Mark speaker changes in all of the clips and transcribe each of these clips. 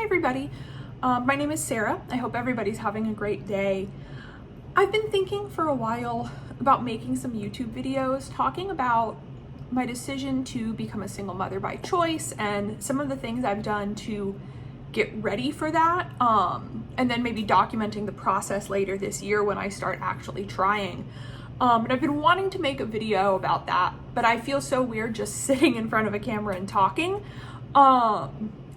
Speaker 1: Hi everybody, my name is Sarah. I hope everybody's having a great day. I've been thinking for a while about making some YouTube videos talking about my decision to become a single mother by choice and some of the things I've done to get ready for that, and then maybe documenting the process later this year when I start actually trying. And I've been wanting to make a video about that, but I feel so weird just sitting in front of a camera and talking.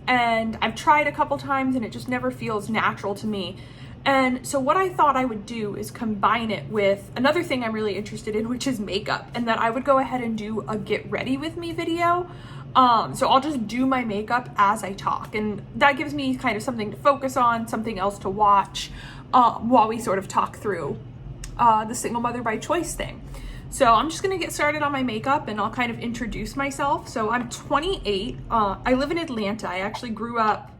Speaker 1: And I've tried a couple times and it just never feels natural to me. And so what I thought I would do is combine it with another thing I'm really interested in, which is makeup, and that I would go ahead and do a get ready with me video. So I'll just do my makeup as I talk, and that gives me kind of something to focus on, something else to watch while we sort of talk through the single mother by choice thing. So I'm just gonna get started on my makeup and I'll kind of introduce myself. So I'm 28, I live in Atlanta. I actually grew up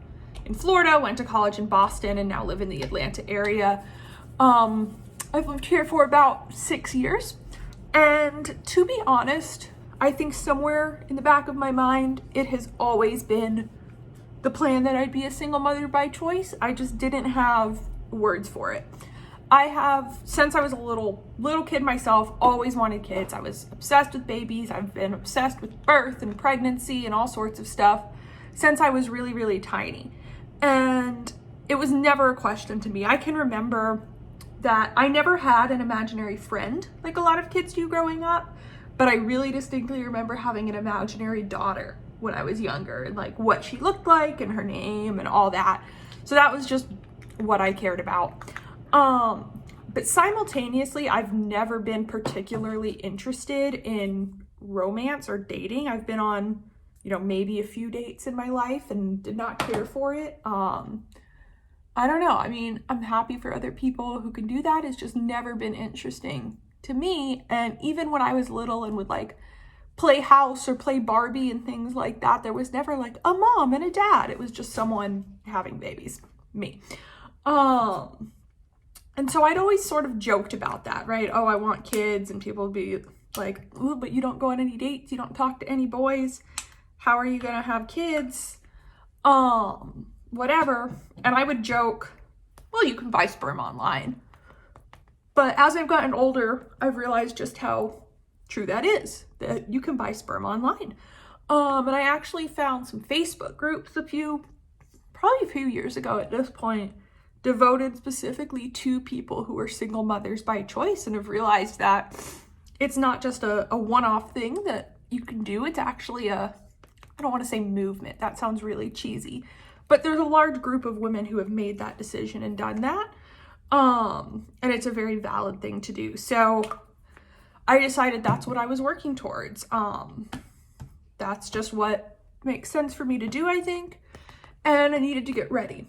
Speaker 1: in Florida, went to college in Boston, and now live in the Atlanta area. I've lived here for about 6 years. And to be honest, I think somewhere in the back of my mind, it has always been the plan that I'd be a single mother by choice. I just didn't have words for it. I have, since I was a little kid myself, always wanted kids. I was obsessed with babies. I've been obsessed with birth and pregnancy and all sorts of stuff since I was really, really tiny. And it was never a question to me. I can remember that I never had an imaginary friend like a lot of kids do growing up, but I really distinctly remember having an imaginary daughter when I was younger, and like what she looked like and her name and all that. So that was just what I cared about. But simultaneously, I've never been particularly interested in romance or dating. I've been on, maybe a few dates in my life and did not care for it. I don't know. I mean, I'm happy for other people who can do that. It's just never been interesting to me. And even when I was little and would like play house or play Barbie and things like that, there was never like a mom and a dad. It was just someone having babies, me. And so I'd always sort of joked about that, right? Oh, I want kids, and people would be like, ooh, but you don't go on any dates, you don't talk to any boys. How are you gonna have kids? Whatever. And I would joke, well, you can buy sperm online. But as I've gotten older, I've realized just how true that is, that you can buy sperm online. And I actually found some Facebook groups probably a few years ago at this point, devoted specifically to people who are single mothers by choice, and have realized that it's not just a one-off thing that you can do. It's actually I don't want to say movement, that sounds really cheesy, but there's a large group of women who have made that decision and done that. And it's a very valid thing to do. So I decided that's what I was working towards. That's just what makes sense for me to do, I think. And I needed to get ready.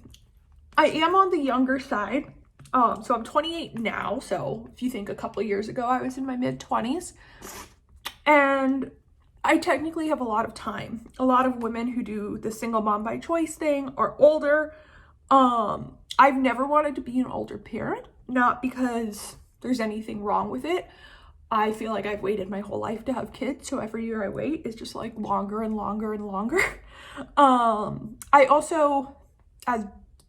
Speaker 1: I am on the younger side. So I'm 28 now. So if you think a couple years ago, I was in my mid-20s. And I technically have a lot of time. A lot of women who do the single mom by choice thing are older. I've never wanted to be an older parent, not because there's anything wrong with it. I feel like I've waited my whole life to have kids, so every year I wait is just like longer and longer and longer. I also, as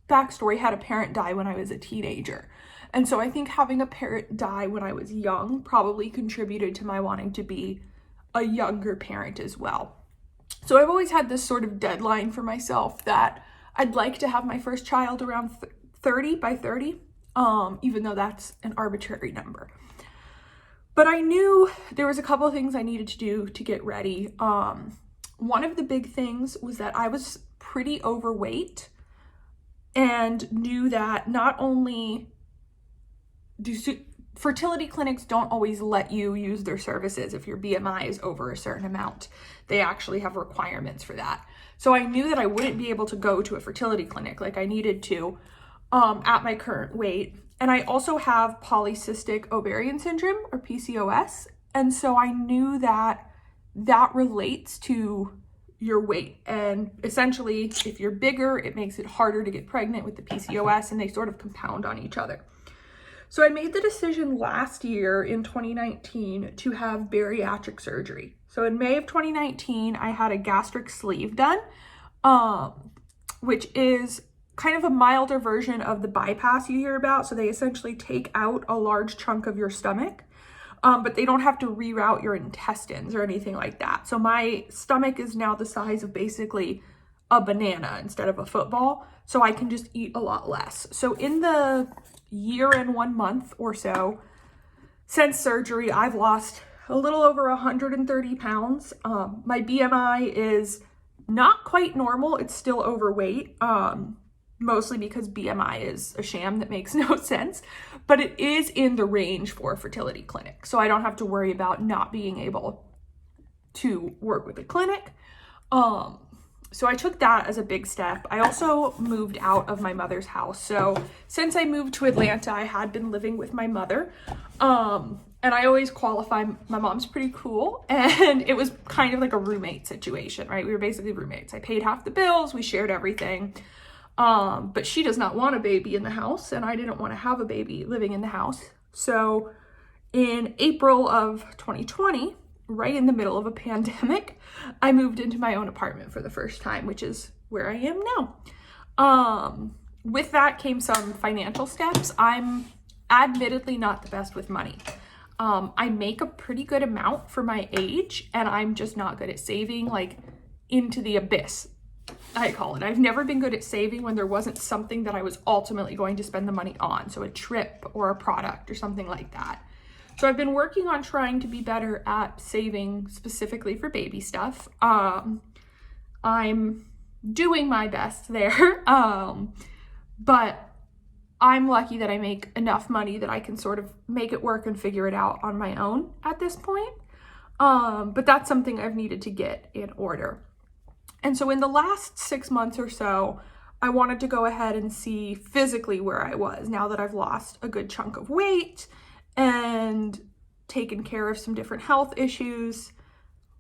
Speaker 1: backstory, had a parent die when I was a teenager. And so I think having a parent die when I was young probably contributed to my wanting to be a younger parent as well. So I've always had this sort of deadline for myself that I'd like to have my first child around 30, by 30, even though that's an arbitrary number. But I knew there was a couple of things I needed to do to get ready. One of the big things was that I was pretty overweight, and knew that not only do fertility clinics don't always let you use their services if your BMI is over a certain amount. They actually have requirements for that. So I knew that I wouldn't be able to go to a fertility clinic like I needed to at my current weight. And I also have polycystic ovarian syndrome, or PCOS. And so I knew that that relates to your weight. And essentially, if you're bigger, it makes it harder to get pregnant with the PCOS, and they sort of compound on each other. So I made the decision last year in 2019 to have bariatric surgery. So in May of 2019, I had a gastric sleeve done. which is kind of a milder version of the bypass you hear about. So they essentially take out a large chunk of your stomach, but they don't have to reroute your intestines or anything like that. So my stomach is now the size of basically a banana instead of a football. So I can just eat a lot less. So in the year and 1 month or so since surgery, I've lost a little over 130 pounds. My BMI is not quite normal. It's still overweight. Mostly because BMI is a sham that makes no sense, but it is in the range for a fertility clinic. So I don't have to worry about not being able to work with a clinic. So I took that as a big step. I also moved out of my mother's house. So since I moved to Atlanta, I had been living with my mother. And I always qualify, my mom's pretty cool. And it was kind of like a roommate situation, right? We were basically roommates. I paid half the bills, we shared everything. But she does not want a baby in the house, and I didn't want to have a baby living in the house. So in April of 2020, right in the middle of a pandemic, I moved into my own apartment for the first time, which is where I am now. With that came some financial steps. I'm admittedly not the best with money. I make a pretty good amount for my age, and I'm just not good at saving, like into the abyss, I call it. I've never been good at saving when there wasn't something that I was ultimately going to spend the money on. So a trip or a product or something like that. So I've been working on trying to be better at saving specifically for baby stuff. I'm doing my best there. But I'm lucky that I make enough money that I can sort of make it work and figure it out on my own at this point. But that's something I've needed to get in order. And so in the last 6 months or so, I wanted to go ahead and see physically where I was now that I've lost a good chunk of weight and taken care of some different health issues.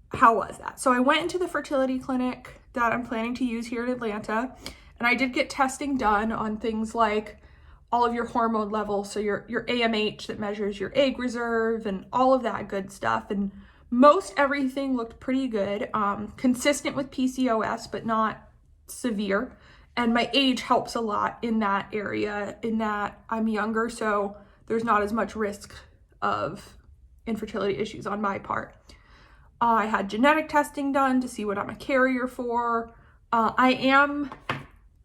Speaker 1: How was that? So I went into the fertility clinic that I'm planning to use here in Atlanta, and I did get testing done on things like all of your hormone levels, so your AMH that measures your egg reserve and all of that good stuff. And most everything looked pretty good, consistent with PCOS, but not severe. And my age helps a lot in that area, in that I'm younger, so there's not as much risk of infertility issues on my part. I had genetic testing done to see what I'm a carrier for. I am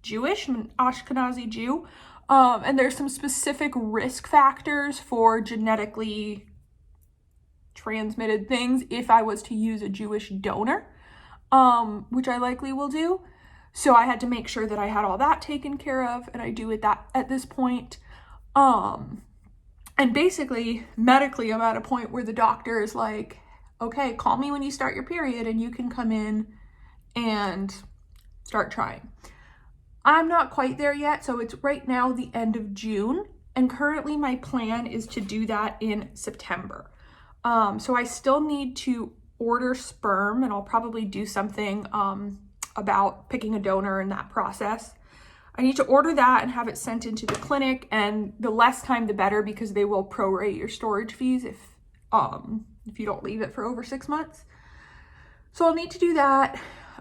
Speaker 1: Jewish, I'm an Ashkenazi Jew, and there's some specific risk factors for genetically transmitted things if I was to use a Jewish donor, which I likely will do. So I had to make sure that I had all that taken care of, and I do at this point. And basically, medically, I'm at a point where the doctor is like, okay, call me when you start your period and you can come in and start trying. I'm not quite there yet, so it's right now the end of June, and currently my plan is to do that in September. So I still need to order sperm, and I'll probably do something about picking a donor in that process. I need to order that and have it sent into the clinic, and the less time the better, because they will prorate your storage fees if you don't leave it for over 6 months. So I'll need to do that.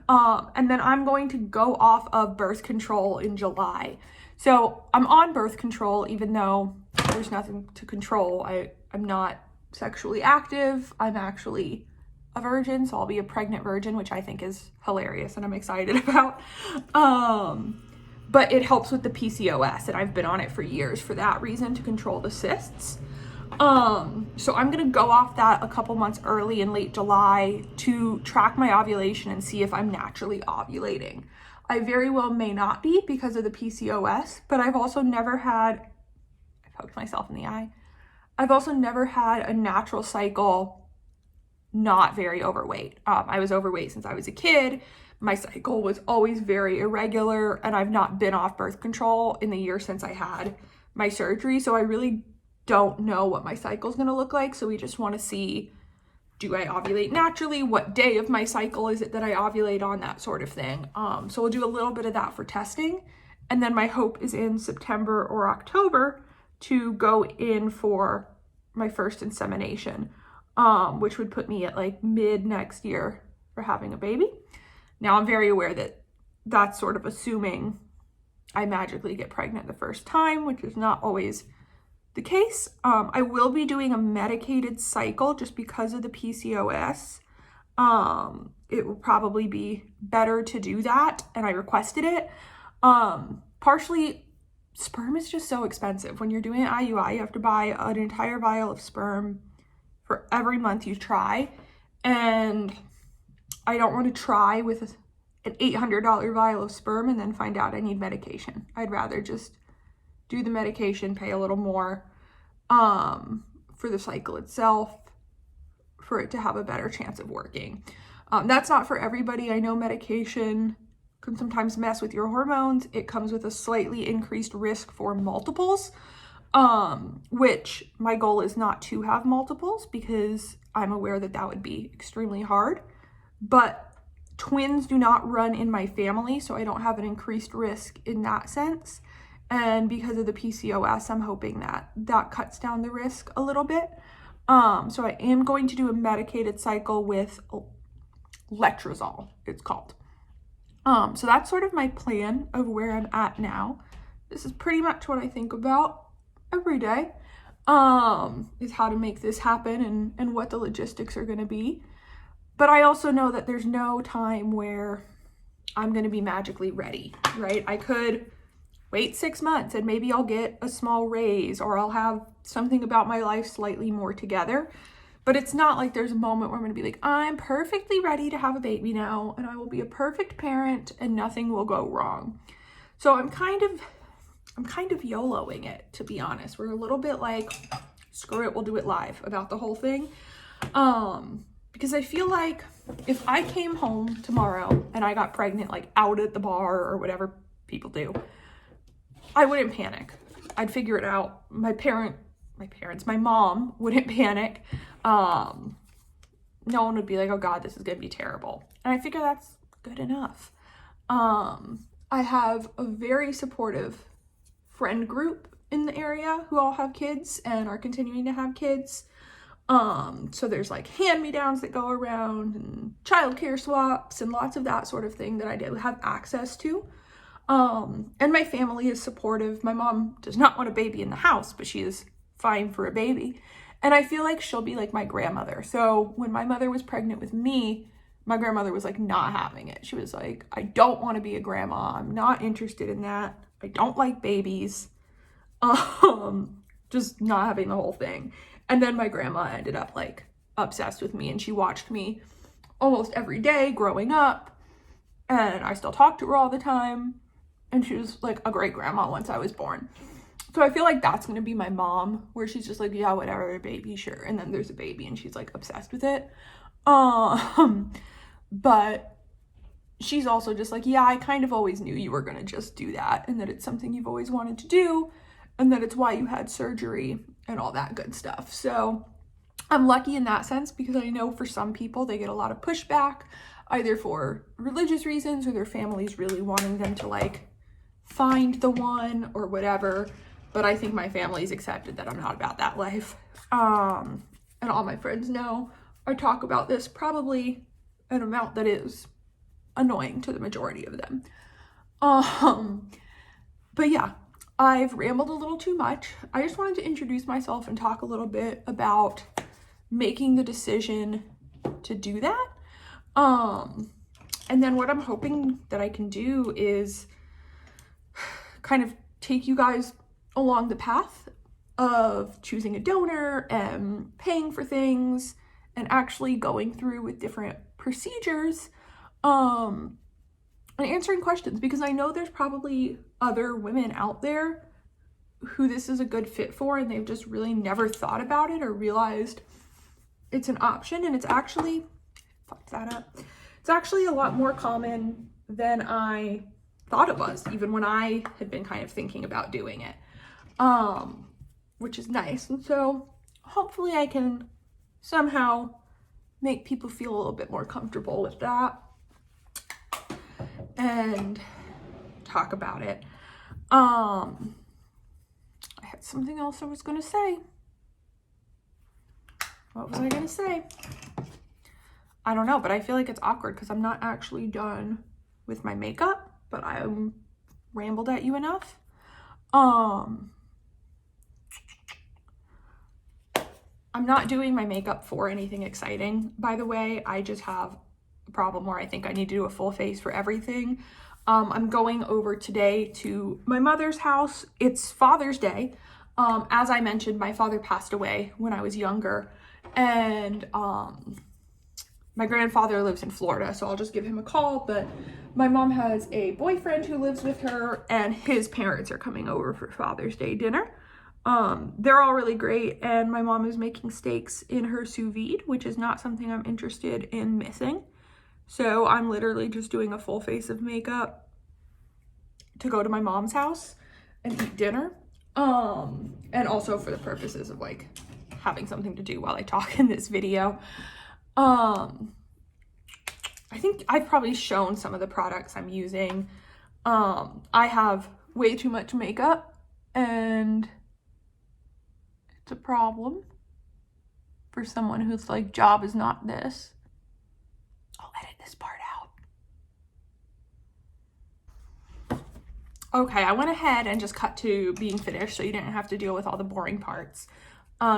Speaker 1: And then I'm going to go off of birth control in July. So I'm on birth control, even though there's nothing to control. I'm not sexually active. I'm actually a virgin, so I'll be a pregnant virgin, which I think is hilarious and I'm excited about. But it helps with the PCOS, and I've been on it for years for that reason, to control the cysts. So I'm gonna go off that a couple months early in late July to track my ovulation and see if I'm naturally ovulating. I very well may not be because of the PCOS, but I've also never had, I poked myself in the eye. I've also never had a natural cycle not very overweight. I was overweight since I was a kid. My cycle was always very irregular, and I've not been off birth control in the year since I had my surgery. So I really don't know what my cycle is going to look like. So we just want to see, do I ovulate naturally? What day of my cycle is it that I ovulate on? That sort of thing. So we'll do a little bit of that for testing. And then my hope is in September or October to go in for my first insemination, which would put me at like mid next year for having a baby. Now I'm very aware that that's sort of assuming I magically get pregnant the first time, which is not always the case. I will be doing a medicated cycle just because of the PCOS. It will probably be better to do that, and I requested it. Partially, sperm is just so expensive. When you're doing an IUI, you have to buy an entire vial of sperm for every month you try, and I don't want to try with an $800 vial of sperm and then find out I need medication. I'd rather just do the medication, pay a little more for the cycle itself, for it to have a better chance of working. That's not for everybody. I know medication can sometimes mess with your hormones. It comes with a slightly increased risk for multiples, which my goal is not to have multiples because I'm aware that that would be extremely hard. But twins do not run in my family, so I don't have an increased risk in that sense. And because of the PCOS, I'm hoping that that cuts down the risk a little bit. So I am going to do a medicated cycle with letrozole, it's called. So that's sort of my plan of where I'm at now. This is pretty much what I think about every day, is how to make this happen and what the logistics are going to be. But I also know that there's no time where I'm going to be magically ready, right? I could wait 6 months and maybe I'll get a small raise, or I'll have something about my life slightly more together. But it's not like there's a moment where I'm going to be like, I'm perfectly ready to have a baby now and I will be a perfect parent and nothing will go wrong. So I'm kind of YOLOing it, to be honest. We're a little bit like, screw it, we'll do it live about the whole thing. Because I feel like if I came home tomorrow and I got pregnant, like out at the bar or whatever people do, I wouldn't panic. I'd figure it out. My mom wouldn't panic. No one would be like, oh God, this is going to be terrible. And I figure that's good enough. I have a very supportive friend group in the area who all have kids and are continuing to have kids. So there's like hand-me-downs that go around and childcare swaps and lots of that sort of thing that I do have access to. And my family is supportive. My mom does not want a baby in the house, but she is fine for a baby. And I feel like she'll be like my grandmother. So when my mother was pregnant with me, my grandmother was like not having it. She was like, I don't want to be a grandma. I'm not interested in that. I don't like babies. Just not having the whole thing. And then my grandma ended up like obsessed with me, and she watched me almost every day growing up. And I still talk to her all the time. And she was like a great grandma once I was born. So I feel like that's going to be my mom, where she's just like, yeah, whatever, baby, sure. And then there's a baby and she's like obsessed with it. But she's also just like, yeah, I kind of always knew you were going to just do that, and that it's something you've always wanted to do, and that it's why you had surgery and all that good stuff. So I'm lucky in that sense, because I know for some people they get a lot of pushback, either for religious reasons or their families really wanting them to like find the one or whatever. But I think my family's accepted that I'm not about that life. And all my friends know I talk about this probably an amount that is annoying to the majority of them. But yeah, I've rambled a little too much. I just wanted to introduce myself and talk a little bit about making the decision to do that. And then what I'm hoping that I can do is kind of take you guys along the path of choosing a donor and paying for things and actually going through with different procedures, and answering questions, because I know there's probably other women out there who this is a good fit for, and they've just really never thought about it or realized it's an option. And it's actually, it's actually a lot more common than I thought it was, even when I had been kind of thinking about doing it, which is nice. And so hopefully I can somehow make people feel a little bit more comfortable with that and talk about it. I had something else I was going to say. What was I going to say? I don't know, but I feel like it's awkward because I'm not actually done with my makeup. but I rambled at you enough. I'm not doing my makeup for anything exciting, by the way. I just have a problem where I think I need to do a full face for everything. I'm going over today to my mother's house. It's Father's Day. As I mentioned, my father passed away when I was younger, and my grandfather lives in Florida, so I'll just give him a call. But my mom has a boyfriend who lives with her, and his parents are coming over for Father's Day dinner. They're all really great, and my mom is making steaks in her sous vide, which is not something I'm interested in missing. So I'm literally just doing a full face of makeup to go to my mom's house and eat dinner. And also for the purposes of like having something to do while I talk in this video. I think I've probably shown some of the products I'm using. I have way too much makeup, and it's a problem for someone whose like job is not this. I'll edit this part out. Okay, I went ahead and just cut to being finished so you didn't have to deal with all the boring parts.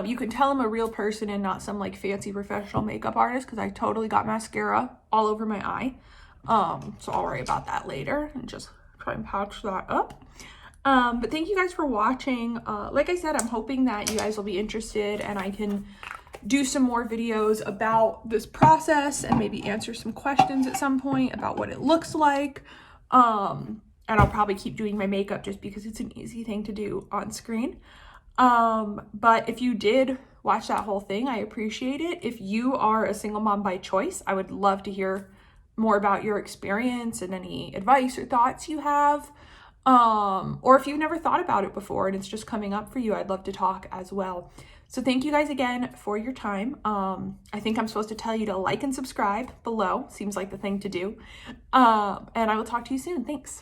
Speaker 1: You can tell I'm a real person and not some like fancy professional makeup artist because I totally got mascara all over my eye. So I'll worry about that later and just try and patch that up. But thank you guys for watching. Like I said, I'm hoping that you guys will be interested and I can do some more videos about this process and maybe answer some questions at some point about what it looks like. And I'll probably keep doing my makeup just because it's an easy thing to do on screen. But if you did watch that whole thing, I appreciate it. If you are a single mom by choice, I would love to hear more about your experience and any advice or thoughts you have. Or if you've never thought about it before and it's just coming up for you, I'd love to talk as well. So thank you guys again for your time. I think I'm supposed to tell you to like and subscribe below. Seems like the thing to do. And I will talk to you soon. Thanks.